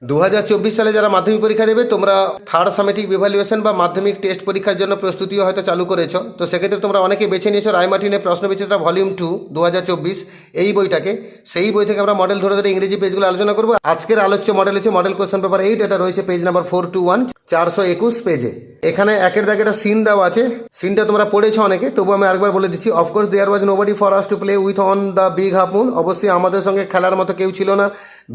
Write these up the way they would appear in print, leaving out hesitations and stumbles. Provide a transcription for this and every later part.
2024 সালে যারা মাধ্যমিক পরীক্ষা দেবে তোমরা থার্ড সামেটিক ইভ্যালুয়েশন বা মাধ্যমিক টেস্ট পরীক্ষার জন্য প্রস্তুতিও হয়তো চালু করেছো। তো সেক্ষেত্রে তোমরা অনেকে বেছে নিয়েছো রায়মার্টিনের প্রশ্নবিচিত্রা ভলিউম 2 2024 এই বইটাকে। সেই বই থেকে আমরা মডেল ধরে ধরে ইংরেজি পেজগুলো আলোচনা করবো। আজকের আলোচ্য মডেল হচ্ছে মডেল কোশ্চেন পেপার 8, এটা রয়েছে পেজ নাম্বার 421 421 পেজে। এখানে একের দাগে একটা সিন দেওয়া আছে, সিনটা তোমরা পড়েছো অনেকে, তবু আমি আরেকবার বলে দিচ্ছি। Of course there was nobody for us to play with on the big half moon. অবশ্যই আমাদের সঙ্গে খেলার মতো কেউ ছিল না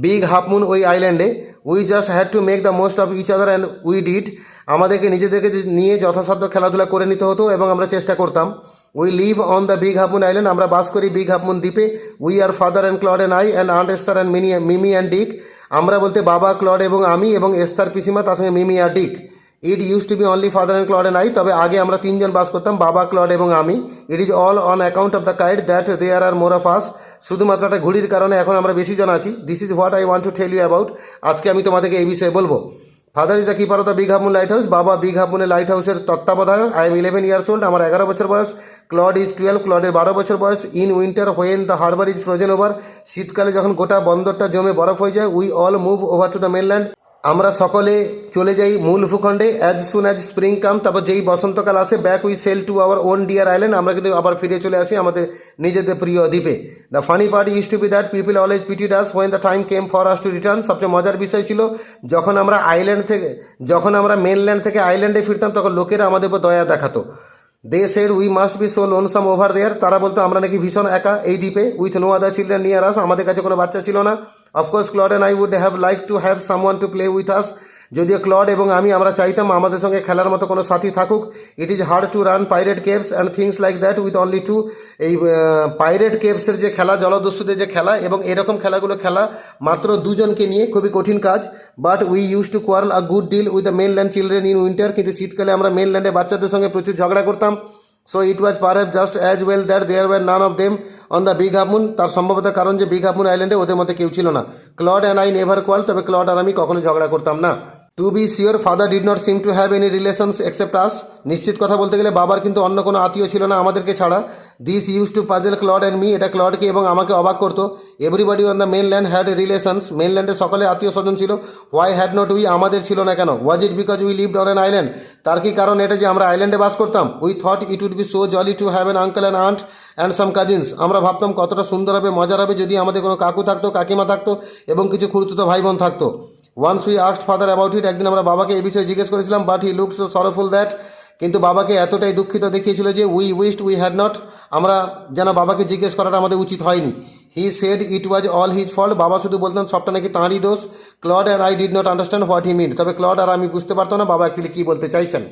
বিগ হাফ মুন ওই আইল্যান্ডে। We just had to make the most of each other and we did. আমাদেরকে নিজেদেরকে নিয়ে যথাসাধ্য খেলাধুলা করে নিতে হতো এবং আমরা চেষ্টা করতাম। We live on the big half moon island. আমরা বাস করি বিগ হাফ মুন দ্বীপে। We are father and Claude and I and aunt Esther and Mimi and Dick. আমরা বলতে বাবা, ক্লড এবং আমি, এবং এস্থার পিসিমা, তার সঙ্গে মিমি আর Dick. It used to be only father and Claude and I. তবে আগে আমরা তিনজন বাস করতাম, বাবা, ক্লড এবং আমি। It is all on account of the kite that there are more of us. শুধুমাত্র একটা ঘুড়ির কারণে এখন আমরা বেশি জন আছি। This is what I want to tell you about. আজকে আমি তোমাদেরকে এই বিষয়ে বলবো। Father is the keeper of the big half moon lighthouse. বাবা বিগ হাফ মুনের লাইট হাউসের তত্ত্বাবধায়ক। I am 11 years old. আমার 11 বছর বয়স। Claude is 12। ক্লডের 12 বছর বয়স। In winter when the harbour is frozen over. শীতকালে যখন গোটা বন্দরটা জমে বরফ হয়ে যায়, we all move over to the mainland. আমরা সকলে চলে যাই মূল ভূখণ্ডে। As soon as spring come, তারপর যেই বসন্তকাল আসে, back we sail to our own dear island. আমরা কিন্তু আবার ফিরে চলে আসি আমাদের নিজেদের প্রিয় দ্বীপে। The funny part used to be that people always pitied us when the time came for us to return. সবচেয়ে মজার বিষয় ছিল যখন আমরা মেনল্যান্ড থেকে আইল্যান্ডে ফিরতাম, তখন লোকেরা আমাদের উপর দয়া দেখাতো। They said we must be so lonesome over there. তারা বলতো আমরা নাকি ভীষণ একা এই দ্বীপে। With no other children near us. আমাদের কাছে কোনো বাচ্চা ছিল না। Of course Claude and I would have liked to have someone to play with us. যদিও ক্লড এবং আমরা চাইতাম আমাদের সঙ্গে খেলার মতো কোনো সাথী থাকুক। It is hard to run pirate caves and things like that with only two. এই পাইরেট কেভসের যে খেলা, জলদস্যুদের যে খেলা এবং এরকম খেলাগুলো খেলা মাত্র দুজনকে নিয়ে খুবই কঠিন কাজ। But we used to quarrel a good deal with the mainland children in winter. কিন্তু শীতকালে আমরা মেনল্যান্ডে বাচ্চাদের সঙ্গে প্রচুর ঝগড়া করতাম। So it was perhaps just as well that there were none of them on the big half moon. তার সম্ভবত কারণ যে বিগ হাফ মুন আইল্যান্ডে ওদের মধ্যে কেউ ছিল না। Claude and I never quarrelled. তবে ক্লড আর আমি কখনো ঝগড়া করতাম না। To be sure father did not seem to have any relations except us. নিশ্চিত কথা বলতে গেলে বাবার কিন্তু অন্য কোনো আত্মীয় ছিল না আমাদেরকে ছাড়া। This used to puzzle Claude and me. এটা ক্লডকে এবং আমাকে অবাক করতো। Everybody on the mainland had relations. মেনল্যান্ডে সকলে আত্মীয় স্বজন ছিল। Why had not we? আমাদের ছিল না কেন? Was it because we lived on an island? তার কি কারণ এটা যে আমরা আইল্যান্ডে বাস করতাম? We thought it would be so jolly to have an uncle and aunt and some cousins. আমরা ভাবতাম কতটা সুন্দর হবে, মজার হবে যদি আমাদের কোনো কাকু থাকতো, কাকিমা থাকতো এবং কিছু খুড়তুতো ভাই বোন থাকতো। Once we asked father about it. একদিন আমরা বাবাকে এই বিষয়ে জিজ্ঞেস করেছিলাম। But he looked so sorrowful that. কিন্তু বাবাকে এতটাই দুঃখিত দেখিয়েছিল যে we wished we had not. আমরা যেন বাবাকে জিজ্ঞেস করাটা আমাদের উচিত হয়নি। He said it was all his fault. বাবা শুধু বলতেন সবটা নাকি তাঁরই দোষ। Claude and I did not understand what he meant. তবে ক্লড আর আমি বুঝতে পারতাম না বাবা অ্যাকচুয়ালি কী বলতে চাইছেন।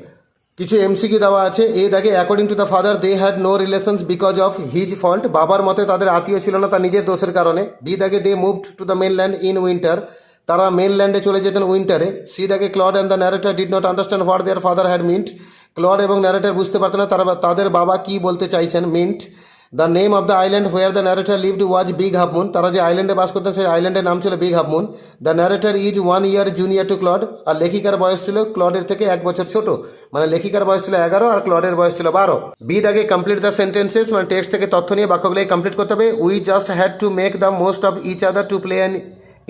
কিছু এমসিকিউ দেওয়া আছে। এ দেখে according to the father they had no relations because of his fault. বাবার মতে তাদের আত্মীয় ছিল না তার নিজের দোষের কারণে। ডি দেখে they moved to the mainland in winter. তারা মেনল্যান্ডে চলে যেতেন উইন্টারে। সি দেখে Claude and the narrator did not understand what their father had meant. Claude এবং ন্যারেটর বুঝতে পারতেন না তাদের বাবা কি বলতে চাইছেন। Meant. The name of the island where the narrator lived was Big half Moon. তারা যে আইল্যান্ডে বাস করতেন সেই আইল্যান্ডের নাম ছিল Big half Moon. The narrator is 1 year junior to clod. আর লেখিকার বয়স ছিল ক্লডের থেকে 1 বছর ছোট। মানে লেখিকার বয়স ছিল 11 আর ক্লডের বয়স ছিল 12। বি আগে কমপ্লিট দ্য সেন্টেন্সেস, মানে টেক্সট থেকে তথ্য নিয়ে বাক্যগুলোই কমপ্লিট করতে হবে। We just had to make the most of each other to play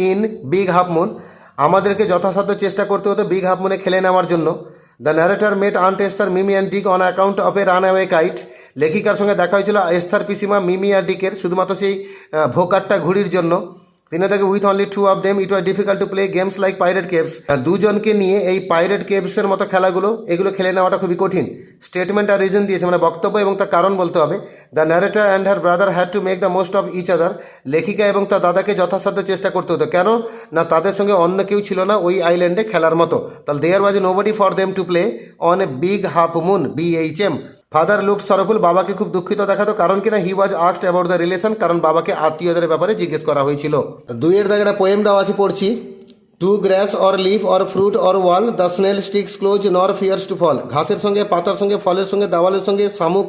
in big half moon. আমাদেরকে যথাসাধ্য চেষ্টা করতে হতো বিগ হাফ মুনে খেলে নেওয়ার জন্য। The narrator met aunt Esther Mimi and Dick on account of a runaway kite. লেখিকার সঙ্গে দেখা হয়েছিল এস্থার পিসিমা, মিমি আর ডিকের, শুধুমাত্র সেই ভোকারটা ঘুড়ির জন্য। তিনি তাকে with only 2 of them it was difficult to play games like pirate caves. দুজনকে নিয়ে এই পাইরেট কেভসের মতো খেলাগুলো এগুলো খেলে নেওয়াটা খুবই কঠিন। স্টেটমেন্ট আর রিজন দিয়েছে, মানে বক্তব্য এবং তার কারণ বলতে হবে। The narrator and her brother had to make the most of each other. লেখিকা এবং তার দাদাকে যথাসাধ্য চেষ্টা করতে হতো। কেন না তাদের সঙ্গে অন্য কেউ ছিল না ওই আইল্যান্ডে খেলার মতো। তাহলে there was nobody for them to play on a Big half Moon BHM। Father look sorrowful. বাবাকে খুব দুঃখিত দেখাতো। কারণ কিনা he was asked about the relation. কারণ বাবাকে আত্মীয়দের ব্যাপারে জিজ্ঞেস করা হয়েছিল। 2 এর দাগে একটা পোয়েম দেওয়া আছে, পড়ছি। Two glass or leaf or fruit or wall the snail sticks close নর ফিয়ার্স টু ফল। ঘাসের সঙ্গে, পাতার সঙ্গে, ফলের সঙ্গে, দেওয়ালের সঙ্গে শামুক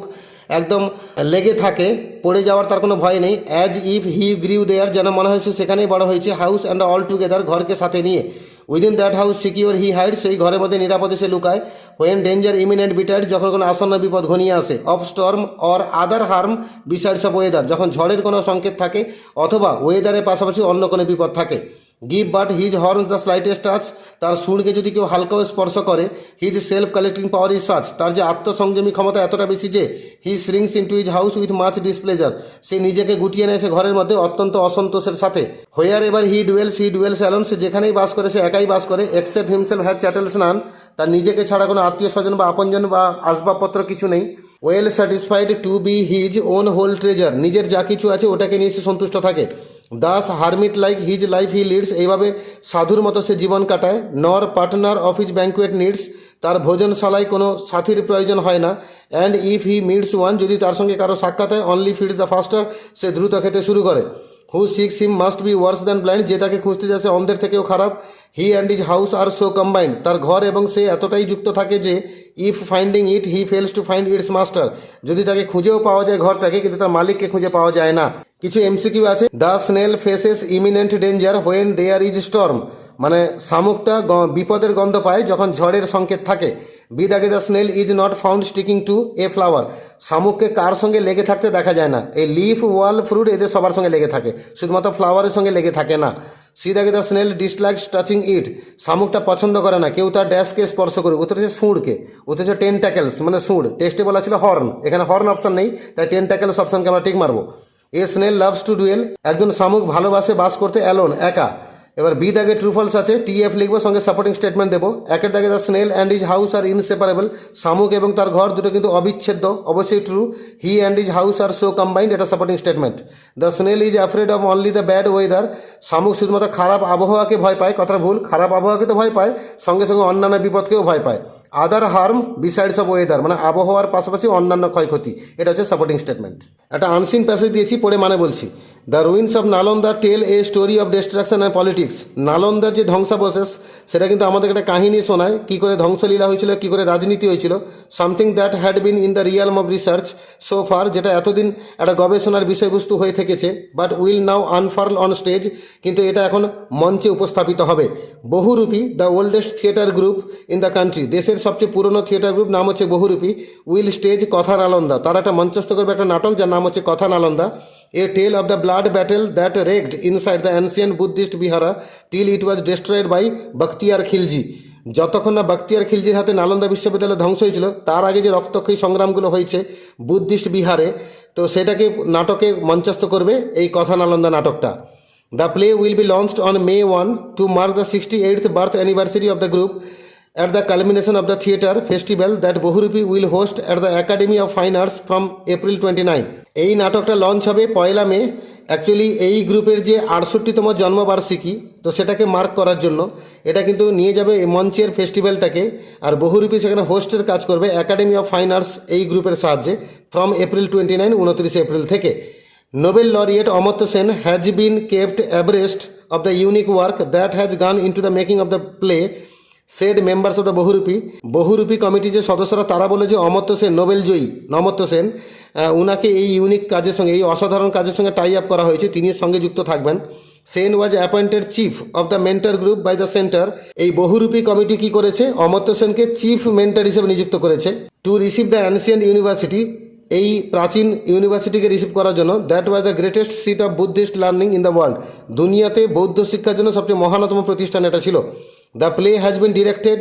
একদম লেগে থাকে, পড়ে যাওয়ার তার কোনো ভয় নেই। অ্যাজ ইফ হি গ্রিউ দেয়ার, যেন মনে হয়েছে সেখানেই বড় হয়েছে। হাউস অ্যান্ড অল টুগেদার, ঘরকে সাথে নিয়ে। Within that house secure he hide, সেই ঘরের মধ্যে নিরাপদে সে লুকায়। হোয়েন ডেঞ্জার ইমিনেন্ট বিটাইড, যখন কোনো আসন্ন বিপদ ঘনিয়ে আসে। Of Sturm or other harm besides of weather, যখন ঝড়ের কোনো সংকেত থাকে অথবা ওয়েদারের পাশাপাশি অন্য কোনো বিপদ থাকে। Give but his horn the slightest touch, তার সুরকে যদি কেউ হালকাও স্পর্শ করে। His self collecting power is such, তার যে আত্মসংযমী ক্ষমতা এতটা বেশি যে he shrinks into his house with much displeasure, সে নিজেকে গুটিয়ে নেয় সে ঘরের মধ্যে অত্যন্ত অসন্তোষের সাথে। Wherever he dwells alone, সে যেখানেই বাস করে সে একাই বাস করে। Except himself has chattels none, তার নিজেকে ছাড়া কোনো আত্মীয় স্বজন বা আপনজন বা আসবাবপত্র কিছু নেই। Well satisfied to be his own whole treasure, নিজের যা কিছু আছে ওটাকে নিয়ে সে সন্তুষ্ট থাকে। Thus hermit like his life he leads, এইভাবে সাধুর মতো সে জীবন কাটায়। Nor partner of his banquet needs, তার ভোজনশালায় কোনো সাথীর প্রয়োজন হয় না। And if he meets one, যদি তার সঙ্গে কারো সাক্ষাৎ হয়, অনলি ফিডস দ্য ফাস্টার, সে দ্রুত খেতে শুরু করে। Who seeks him must be worse than blind, যে তাকে খুঁজতে যায় সে অন্ধের থেকেও খারাপ। He and his house are so combined, তার ঘর এবং সে এতটাই যুক্ত থাকে যে if finding it he fails to find its master, যদি তাকে খুঁজেও পাওয়া যায় ঘরটাকে, কিন্তু তার মালিককে খুঁজে পাওয়া যায় না। কিছু এমসিকিউ আছে। The snail faces imminent danger when there is storm, মানে শামুকটা বিপদের গন্ধ পায় যখন ঝড়ের সংকেত থাকে। বিদ আগে the snail is not found sticking to a flower, শামুককে কার সঙ্গে লেগে থাকতে দেখা যায় না। এই লিফ ওয়াল ফ্রুট এদের সবার সঙ্গে লেগে থাকে, শুধুমাত্র ফ্লাওয়ারের সঙ্গে লেগে থাকে না। সিদ আগে দ্য স্নেল ডিসলাইকস টাচিং ইট, শামুকটা পছন্দ করে না কেউ তার ড্যাশকে স্পর্শ করুক। উত্তর হচ্ছে সুঁড়কে, উত্তর হচ্ছে টেন্টাকেলস মানে সুঁড়। টেস্টে বলা ছিল হর্ন, এখানে হর্ন অপশন নেই, তাই টেন্টাকেলস অপশনকে আমরা টিক মারবো। A snail loves to dual, একজন শামুক ভালোবাসে বাস করতে অ্যালোন, একা। এবার বি দাগে ট্রু ফলস আছে, টিএফ লিখবো, সঙ্গে সাপোর্টিং স্টেটমেন্ট দেবো। একের দাগে the snail and his house are inseparable, শামুক এবং তার ঘর দুটো কিন্তু অবিচ্ছেদ্য, অবশ্যই true. He and his house are so combined, এটা supporting statement. The snail is afraid of only the bad weather, শামুক শুধুমাত্র খারাপ আবহাওয়াকে ভয় পায়, কথা ভুল, খারাপ আবহাওয়াকে তো ভয় পায়, সঙ্গে সঙ্গে অন্যান্য বিপদকেও ভয় পায়। Other harm besides of weather, মানে আবহাওয়ার পাশাপাশি অন্যান্য ক্ষয়ক্ষতি, এটা হচ্ছে সাপোর্টিং স্টেটমেন্ট। একটা আনসিন প্যাসেজ দিয়েছি, পড়ে মানে বলছি। The ruins of Nalanda tell a story of destruction and politics, নালন্দার যে ধ্বংসাবশেষ সেটা কিন্তু আমাদের একটা কাহিনী শোনায়, কী করে ধ্বংসলীলা হয়েছিল, কী করে রাজনীতি হয়েছিল। Something that had been in the realm of research so far, যেটা এতদিন একটা গবেষণার বিষয়বস্তু হয়ে থেকেছে, but will now unfurl on stage, কিন্তু এটা এখন মঞ্চে উপস্থাপিত হবে। Bahurupi, the oldest theatre group in the country, দেশের সবচেয়ে পুরনো থিয়েটার গ্রুপ নাম হচ্ছে বহুরূপী। উইল স্টেজ কথা নালন্দা, তারা একটা মঞ্চস্থ করবে একটা নাটক যার নাম হচ্ছে Katha Nalanda. A tale of the blood battle that raged inside the ancient Buddhist vihara till it was destroyed by Bakhtiyar Khilji, যতক্ষণ না বখতিয়ার খিলজির হাতে নালন্দা বিশ্ববিদ্যালয় ধ্বংস হয়েছিল, তার আগে যে রক্তক্ষয়ী সংগ্রামগুলো হয়েছে বুদ্ধিস্ট বিহারে, তো সেটাকে নাটকে মঞ্চস্থ করবে এই কথা নালন্দা নাটকটা। The play will be launched on May 1 to mark the 68th birth anniversary of the group at the culmination of the theatre festival that Bohurupee will host at the Academy of Fine Arts from April 29। এই নাটকটা launch হবে 1 মে। Actually এই গ্রুপের যে 68তম জন্মবার্ষিকী, তো সেটাকে mark করার জন্য এটা কিন্তু নিয়ে যাবে এই মঞ্চের ফেস্টিভ্যালটাকে, আর বহুরূপী সেখানে হোস্টের কাজ করবে একাডেমি অফ ফাইন আর্টস এই গ্রুপের সাহায্যে ফ্রম April 29, 29 এপ্রিল থেকে। Nobel laureate Amartya Sen has been kept abreast of the unique work that has gone into the making of the play said members of the Bahurupi committee যে সদস্যরা তারা বলে যে Amartya Sen, Nobel জয়ী অমর্ত্য সেন, উনাকে এই ইউনিক কাজের সঙ্গে, এই অসাধারণ কাজের সঙ্গে টাই আপ করা হয়েছে, তিনি সঙ্গে যুক্ত থাকবেন। Sen was appointed chief of the mentor group by the centre, এই বহুরূপী কমিটি কি করেছে, অমর্ত্য সেনকে চিফ মেন্টর হিসেবে নিযুক্ত করেছে। To receive the ancient university, এই প্রাচীন ইউনিভার্সিটিকে রিসিভ করার জন্য। That was the greatest seat of Buddhist learning in the world, দুনিয়াতে বৌদ্ধ শিক্ষার জন্য সবচেয়ে মহানতম প্রতিষ্ঠান এটা ছিল। The play has been directed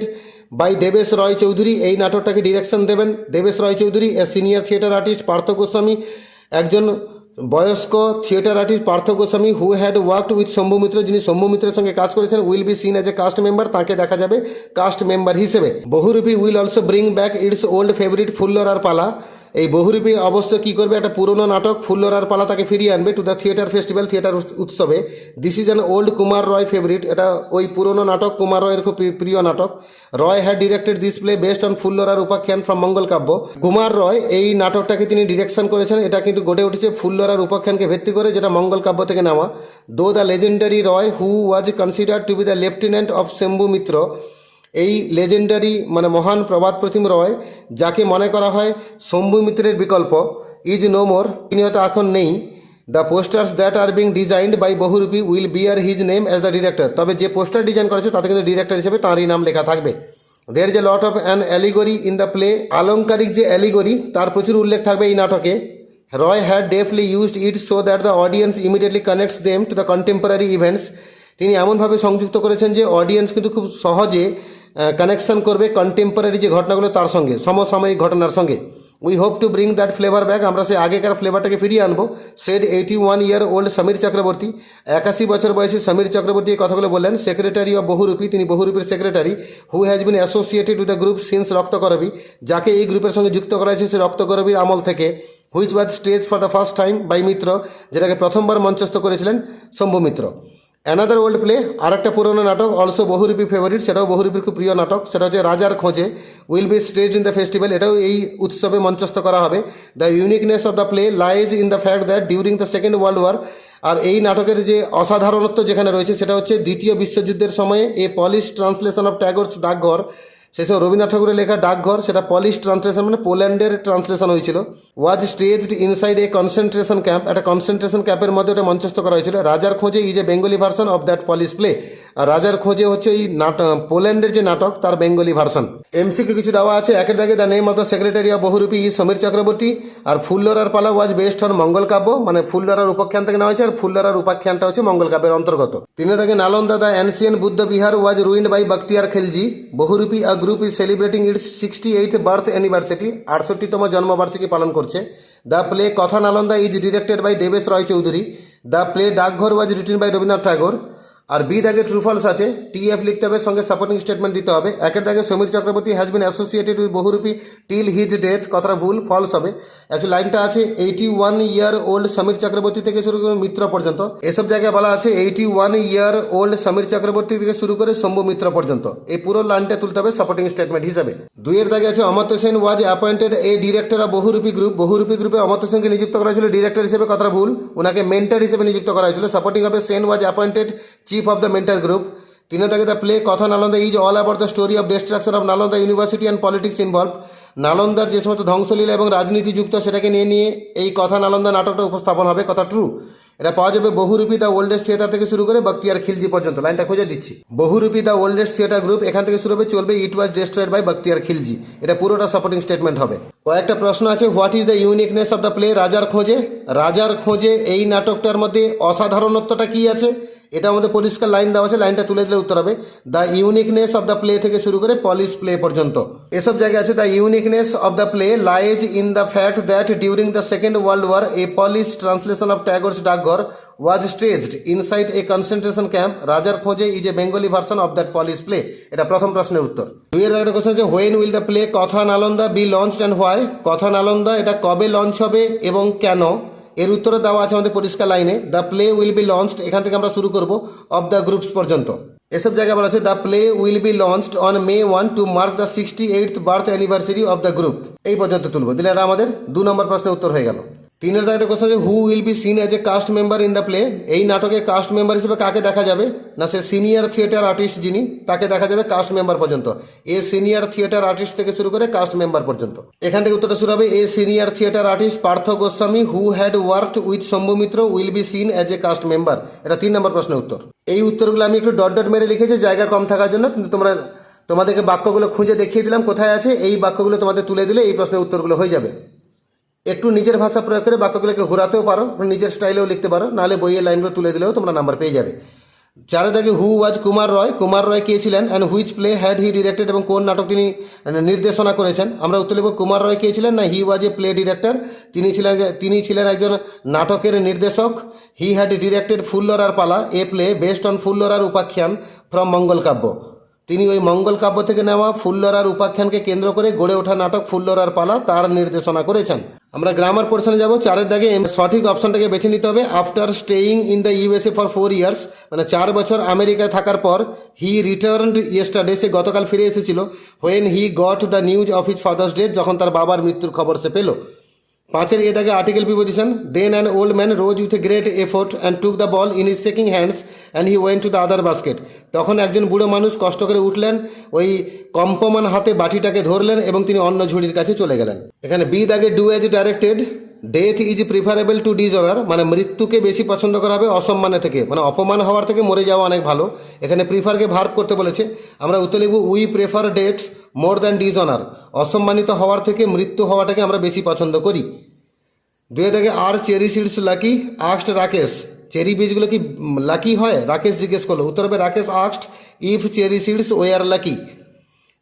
by Debesh Roy Chowdhury, এই নাটকটাকে ডিরেকশন দেবেন Debesh Roy Chowdhury. A senior theatre artist Partha Goswami, একজন বয়স্ক theatre artist Partha Goswami who had worked with Shambhu Mitra, যিনি শম্ভু মিত্রের সঙ্গে কাজ করেছেন, will be seen as a cast member, তাকে দেখা যাবে কাস্ট মেম্বার হিসেবে। Bahurupi will also bring back its old favourite ফুল্লরার পালা, এই বহুরূপী অবশ্য কী করবে, একটা পুরনো নাটক ফুল্লরার পালা তাকে ফিরিয়ে আনবে to the theatre festival, theatre উৎসবে। This is an old Kumar Roy favourite, এটা ওই পুরনো নাটক, কুমার রয়ের খুব প্রিয় নাটক। Roy had directed this play based on ফুল্লরার উপাখ্যান ফ্রম মঙ্গল কাব্য, কুমার রয় এই নাটকটাকে তিনি ডিরেকশন করেছেন, এটা কিন্তু গড়ে উঠেছে ফুল্লরার উপাখ্যানকে ভিত্তি করে, যেটা মঙ্গল কাব্য থেকে নেওয়া। Though the legendary Roy who was considered to be the lieutenant of Shambhu Mitra, এই লেজেন্ডারি মানে মহান প্রবাদ প্রতিম রয়, যাকে মনে করা হয় শম্ভু মিত্রের বিকল্প, ইজ নো মোর, তিনি হয়তো এখন নেই। The posters that are being designed by Bohurupee will bear his name as the director, তবে যে পোস্টার ডিজাইন করেছে তাতে কিন্তু ডিরেক্টর হিসেবে তাঁরই নাম লেখা থাকবে। There is a lot of an allegory in the play, আলংকারিক যে অ্যালিগরি তার প্রচুর উল্লেখ থাকবে এই নাটকে। Roy had deftly used it so that the audience immediately connects them to the contemporary events, তিনি এমনভাবে সংযুক্ত করেছেন যে অডিয়েন্স কিন্তু খুব সহজে কানেকশন করবে কন্টেম্পোরারি যে ঘটনাগুলো তার সঙ্গে, সমসাময়িক ঘটনার সঙ্গে। We hope to bring that flavour back, আমরা সেই আগেকার ফ্লেভারটাকে ফিরিয়ে আনবো। সেড 81-year-old সমীর চক্রবর্তী, 81 বছর বয়সী সমীর চক্রবর্তী এই কথাগুলো বললেন। সেক্রেটারি অফ বহুরূপী, তিনি বহুরূপীর secretary. Who has been associated with the group since Raktakarabi, যাকে এই গ্রুপের সঙ্গে যুক্ত করা হয়েছে সে রক্তকরবীর আমল থেকে। Which was staged for the first time by Mitra, যেটাকে প্রথমবার মঞ্চস্থ করেছিলেন Shambhu Mitra. Another old play, আর একটা পুরোনো নাটক, অলসো বহুরূপী ফেভারিট, সেটাও বহুরূপীর খুব প্রিয় নাটক, সেটা হচ্ছে রাজার খোঁজে। Will be staged in the festival, এটাও এই উৎসবে মঞ্চস্থ করা হবে। The uniqueness of the play lies in the fact that during the second world War, আর এই নাটকের যে অসাধারণত্ব যেখানে রয়েছে সেটা হচ্ছে দ্বিতীয় বিশ্বযুদ্ধের সময়ে এ পলিশ ট্রান্সলেশন অফ ট্যাগোরস ডাকঘর, সেসব রবীন্দ্রনাথ ঠাকুরের লেখা ডাকঘর, সেটা পলিশ ট্রান্সলেশন মানে পোল্যান্ডের ট্রান্সলেশন হয়েছিল। Was staged inside a concentration camp, একটা কনসেন্ট্রেশন ক্যাম্পের মধ্যে ওটা মঞ্চস্থ করা হয়েছিল। রাজার খোঁজে is a Bengali version of that Polish play, আর রাজার খোঁজে হচ্ছে এই পোল্যান্ডের যে নাটক তার বেঙ্গলি ভার্সন। এমসিকিউ কিছু দেওয়া আছে। একের দাগে the name of the secretary of Bahurupi ই সমীর চক্রবর্তী, আর ফুল্লরার পালা ওয়াজ বেস্ট অন মঙ্গল কাব্য, মানে ফুল্লরার উপাখ্যান থেকে নেওয়া হয়েছে, আর ফুল্লরার উপাখ্যানটা হচ্ছে মঙ্গল কাব্যের অন্তর্গত। তিনের দাগে Nalanda the ancient Buddha Vihar was ruined by Bakhtiyar Khilji, Bahurupi a group is celebrating its 68th birth anniversary, 68তম জন্মবার্ষিকী পালন করছে। The play Katha Nalanda is directed by Debesh Roy Chowdhury. The play Dakghar was written by Rabindranath Thakur. আর বি দাগে ট্রু ফলস আছে, টিএফ লিখতে হবে, সঙ্গে সাপোর্টিং স্টেটমেন্ট দিতে হবে। একের দাগে Samir Chakraborty has been associated with Bahurupi till his death, কথাটা ভুল, ফলস হবে। অ্যাকচুয়ালি লাইনটা আছে 81-year-old সমীর চক্রবর্তী থেকে শুরু করে মিত্র পর্যন্ত, এসব জায়গায় বলা আছে 81-year-old সমীর চক্রবর্তী থেকে শুরু করে শম্ভু মিত্র পর্যন্ত। এই পুরো লাইনটা তুলতে হবে সাপোর্টিং স্টেটমেন্ট হিসাবে। দুইয়ের দাগে আছে Amartya Sen was appointed a director of Bahurupi group, Bahurupi গ্রুপে অমর্ত্য সেনকে নিযুক্ত করা হয়েছিল ডিরেক্টর হিসেবে, কথাটা ভুল, ওনাকে মেন্টর হিসেবে নিযুক্ত করা হয়েছিল। সাপোর্টিং হবে Sen was appointed chief of the mentor group. তিনে দাগে the play Katha Nalanda is all about the story of destruction of Nalanda university and politics involve, নালন্দার যে সমস্ত ধ্বংসলীলা এবং রাজনীতি যুক্ত সেটাকে নিয়ে এই কথা নালন্দা নাটকটা উপস্থাপন হবে, কথা ট্রু। এটা পাওয়া যাবে বহুরূপী দ্য ওল্ডেস্ট থিয়েটার থেকে শুরু করে বখতিয়ার খিলজি পর্যন্ত, লাইনটা খুঁজে দিচ্ছি। বহুরূপী দ্য ওল্ডেস্ট থিয়েটার গ্রুপ এখান থেকে শুরু হবে, চলবে ইট was destroyed by Bakhtiyar Khilji, এটা পুরোটা সাপোর্টিং স্টেটমেন্ট হবে। কয়েকটা প্রশ্ন আছে। What is the uniqueness of the play রাজার খোঁজে, রাজার খোঁজে এই নাটকটার মধ্যে অসাধারণত্বটা কী আছে, এটা আমাদের পরিষ্কার লাইন দেওয়া আছে, লাইনটা তুলে দিলে উত্তর হবে। The uniqueness of the play থেকে শুরু করে পলিশ প্লে পর্যন্ত এসব জায়গায় আছে। The uniqueness of the play lies in the fact that during the second world war a Polish translation of Tagore's Dakghar was staged inside a concentration camp, রাজার খোঁজে is a Bengali version of that Polish play, এটা প্রথম প্রশ্নের উত্তর। দুইয়ের একটা question আছে when will the play Katha Nalanda B launched and why, কথা নালন্দা এটা কবে লঞ্চ হবে এবং কেন, এর উত্তরে দেওয়া আছে আমাদের পরিষ্কার লাইনে। The play will be launched, এখান থেকে আমরা শুরু করব, অফ দ্য গ্রুপস পর্যন্ত। এসব জায়গায় বলা আছে the play will be launched on May 1 to mark the 68th birth anniversary of the group, এই পর্যন্ত তুলব, দিলে এটা আমাদের 2 নম্বর প্রশ্নের উত্তর হয়ে গেল। তিনের একটা কোশ্চেন আছে who will be seen as a cast member in the play, এই নাটকে কাস্ট মেম্বার হিসেবে কাকে দেখা যাবে, না সে সিনিয়র থিয়েটার আর্টিস্ট যিনি, তাকে দেখা যাবে কাস্ট মেম্বার পর্যন্ত। এ সিনিয়র থিয়েটার আর্টিস্ট থেকে শুরু করে কাস্ট মেম্বার পর্যন্ত, এখান থেকে উত্তরটা শুরু হবে। A senior theatre artist Partha Goswami who had worked with Shambhu Mitra will be seen as a cast member, এটা 3 নম্বর প্রশ্নের উত্তর। এই উত্তরগুলো আমি একটু ডট ডট মেরে লিখেছি জায়গা কম থাকার জন্য, কিন্তু তোমাদেরকে বাক্যগুলো খুঁজে দেখিয়ে দিলাম কোথায় আছে, এই বাক্যগুলো তোমাদের তুলে দিলে এই প্রশ্নের উত্তরগুলো হয়ে যাবে। একটু নিজের ভাষা প্রয়োগ করে বাক্যগুলোকে ঘোরাতেও পারো, নিজের স্টাইলেও লিখতে পারো, নাহলে বইয়ের লাইনগুলো তুলে দিলেও তোমরা নাম্বার পেয়ে যাবে। চারে দাগে হু ওয়াজ কুমার রয়, কুমার রয় কে ছিলেন and which play had he directed, এবং কোন নাটক তিনি নির্দেশনা করেছেন, আমরা উত্তর লিখব কুমার রয় কে ছিলেন, না হি ওয়াজ এ প্লে ডিরেক্টর, তিনি ছিলেন একজন নাটকের নির্দেশক। হি হ্যাড ডিরেক্টেড ফুল্লরার পালা, এ প্লে বেস্ট অন ফুল্লরার উপাখ্যান ফ্রম মঙ্গল কাব্য, তিনি ওই মঙ্গল কাব্য থেকে নেওয়া ফুল্লরার উপাখ্যানকে কেন্দ্র করে গড়ে ওঠা নাটক ফুল্লরার পালা তার নির্দেশনা করেছেন। আমরা গ্রামার পোর্শনে যাব। চারের দাগে সঠিক অপশনটাকে বেছে নিতে হবে। After staying in the USA for 4 years, মানে 4 বছর আমেরিকায় থাকার পর, হি রিটার্নড ইয়েস্টারডে, সে গতকাল ফিরে এসেছিল। When he got the news of his father's death, যখন তার বাবার মৃত্যুর খবর সে পেল। 5-এর এ দাগে article preposition. Then an old man rose with a great effort and took the ball in his shaking hands and he went to the other basket, তখন একজন বুড়ো মানুষ কষ্ট করে উঠলেন, ওই কম্পমান হাতে বাটিটাকে ধরলেন এবং তিনি অন্য ঝুড়ির কাছে চলে গেলেন। এখানে বি দাগে do as directed. Death is preferable to dishonour, মানে মৃত্যুকে বেশি পছন্দ করা হবে অসম্মানের থেকে, মানে অপমান হওয়ার থেকে মরে যাওয়া অনেক ভালো। এখানে প্রিফারকে ভার্ব করতে বলেছে, আমরা উত্তর লিখব we prefer death more than dishonour, অসম্মানিত হওয়ার থেকে মৃত্যু হওয়াটাকে আমরা বেশি পছন্দ করি। 2 থেকে আর cherry seeds lucky asked Rakesh, cherry বীজগুলো কি লাকি হয়? রাকেশ জিজ্ঞেস করলো। উত্তর হবে Rakesh asked if cherry seeds were lucky.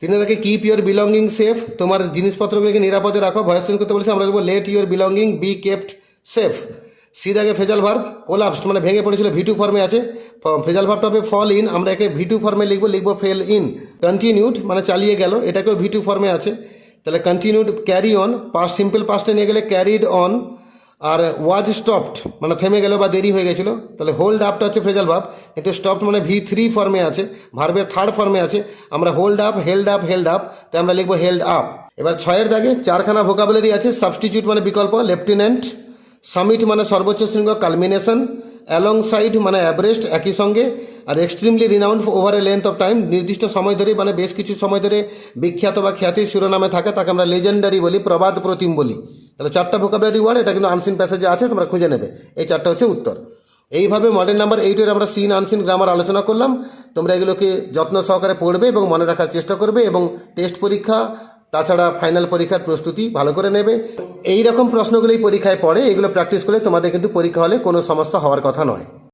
তিনি তাকে কিপ ইউর বিলঙ্গিং সেফ, তোমার জিনিসপত্রগুলিকে নিরাপদে রাখো। ভয়েস চেঞ্জ করতে বলেছে, আমরা লিখবো let your belonging be kept safe. C দাগে ফেজাল ভার্ব কোলাপসড মানে ভেঙে পড়েছিল, ভিটু ফর্মে আছে। ফেজাল ভার্বটা হবে ফল ইন, আমরা একে ভিটু ফর্মে লিখবো ফেল ইন। কন্টিনিউড মানে চালিয়ে গেল, এটাকেও ভিটু ফর্মে আছে। তাহলে continued carry on, past simple পাস্টে নিয়ে গেলে ক্যারিড অন। আর ওয়াজ স্টপড মানে থেমে গেল বা দেরি হয়ে গেছিলো। তাহলে হোল্ড আপটা হচ্ছে ফ্রেজাল ভার্ব, কিন্তু স্টপড মানে V3 ফর্মে আছে, ভার্বের থার্ড ফর্মে আছে। আমরা হোল্ড আপ হেল্ড আপ, তাই আমরা লিখবো হেল্ড আপ। এবার 6-এর দাগে 4খানা ভোকাবুলারি আছে। সাবস্টিটিউট মানে বিকল্প, লেফটেন্যান্ট। সামিট মানে সর্বোচ্চ শৃঙ্গ, কালমিনেশন। অ্যালং সাইড মানে অ্যাভারেস্ট, একই সঙ্গে। Are extremely renowned over a length of time, নির্দিষ্ট সময় ধরে মানে বেশ কিছু সময় ধরে বিখ্যাত বা খ্যাতির শিরোনামে থাকে, তাকে আমরা লেজেন্ডারি বলি, প্রবাদ প্রতিম বলি। তাহলে 4টা ভোকাবুলারি ওয়ার্ড, এটা কিন্তু আনসিন প্যাসেজে আছে, তোমরা খুঁজে নেবে। এই 4টা হচ্ছে উত্তর। এইভাবে মডেল নাম্বার 8-এর আমরা সিন আনসিন গ্রামার আলোচনা করলাম। তোমরা এগুলোকে যত্ন সহকারে পড়বে এবং মনে রাখার চেষ্টা করবে, এবং টেস্ট পরীক্ষা তাছাড়া ফাইনাল পরীক্ষার প্রস্তুতি ভালো করে নেবে। এই রকম প্রশ্নগুলোই পরীক্ষায় পড়ে, এগুলো প্র্যাকটিস করলে তোমাদের কিন্তু পরীক্ষা হলে কোনো সমস্যা হওয়ার কথা নয়।